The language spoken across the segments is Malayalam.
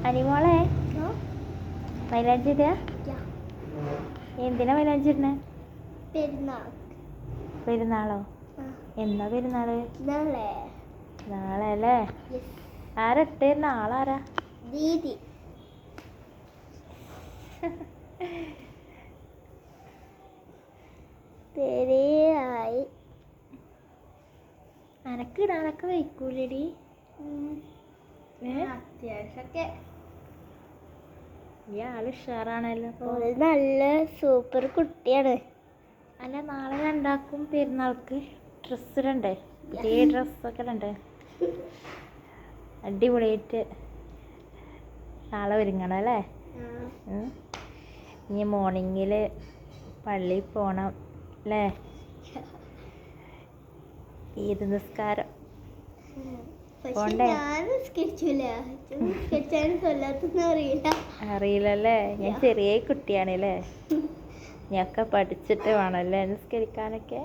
അനിമോളെ മൈലാഞ്ചി ഇടുക. എന്തിനാ മൈലാഞ്ചി ഇടണേ? പെരുന്നാളോ? എന്നാ പെരുന്നാള്? നാളെ അല്ലേ? ആരട്ടേരുന്ന ആളാരാ? ദീദി. ശരിയായി. അനക്ക് ഇടാനൊക്കെ വയ്ക്കൂലടി? അത്യാവശ്യമൊക്കെ. ഈ ആള് ഉഷാറാണല്ലോ. നല്ല സൂപ്പർ കുട്ടിയാണ്. അല്ല, നാളെ രണ്ടാക്കും പെരുന്നാൾക്ക് ഡ്രസ്സ് ഇടണ്ടേ? പുതിയ ഡ്രസ്സൊക്കെ ഇടണ്ടേ? അടിപൊളിയായിട്ട് നാളെ ഒരുങ്ങണം അല്ലേ? ഇനി മോർണിംഗിൽ പള്ളിയിൽ പോകണം അല്ലേ? ഈദ് നിസ്കാരം അറിയില്ലല്ലേ? ഞാൻ ചെറിയ കുട്ടിയാണല്ലേ? ഞാനൊക്കെ പഠിച്ചിട്ട് വേണമല്ലേ നിസ്കരിക്കാനൊക്കെ?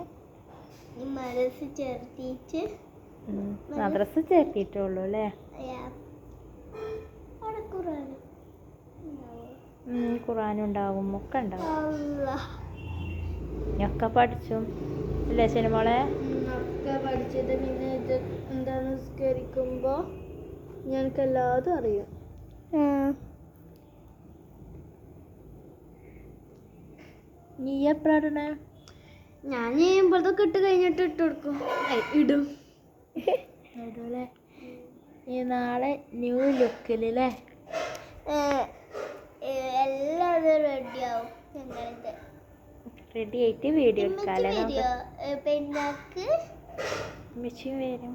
മദ്രസ ചേർത്തിട്ടുള്ളൂ അല്ലേ? ഖുർആൻ ഉണ്ടാവും, ഒക്കെ ഉണ്ടാവും. ഞാനൊക്കെ പഠിച്ചു അല്ലേ സിനിമോളെ? പഠിച്ചത്. പിന്നെ ഇത് എന്താ നിസ്കരിക്കുമ്പോ ഞങ്ങൾക്ക് എല്ലാതും അറിയാം. നീ എപ്പോഴാണ്? ഞാൻ ചെയ്യുമ്പോഴതൊക്കെ ഇട്ട് കഴിഞ്ഞിട്ട് ഇട്ട് കൊടുക്കും. ഇടും. ഇടൂല്ലേ? ഈ നാളെ ന്യൂ ലുക്കിലല്ലേ? എല്ലാവരും റെഡിയാവും. റെഡി ആയിട്ട് വീഡിയോ എടുക്കാല്ലേ? പെരുന്നാൾക്ക് മിച്ചും വരും.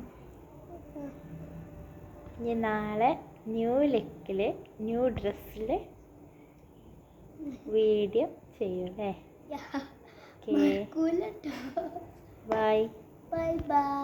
ഇനി നാളെ ന്യൂ ലുക്കിൽ ന്യൂ ഡ്രസ്സിൽ വീഡിയോ ചെയ്യൂല്ലേ? ബൈ. ബൈ. Bye by.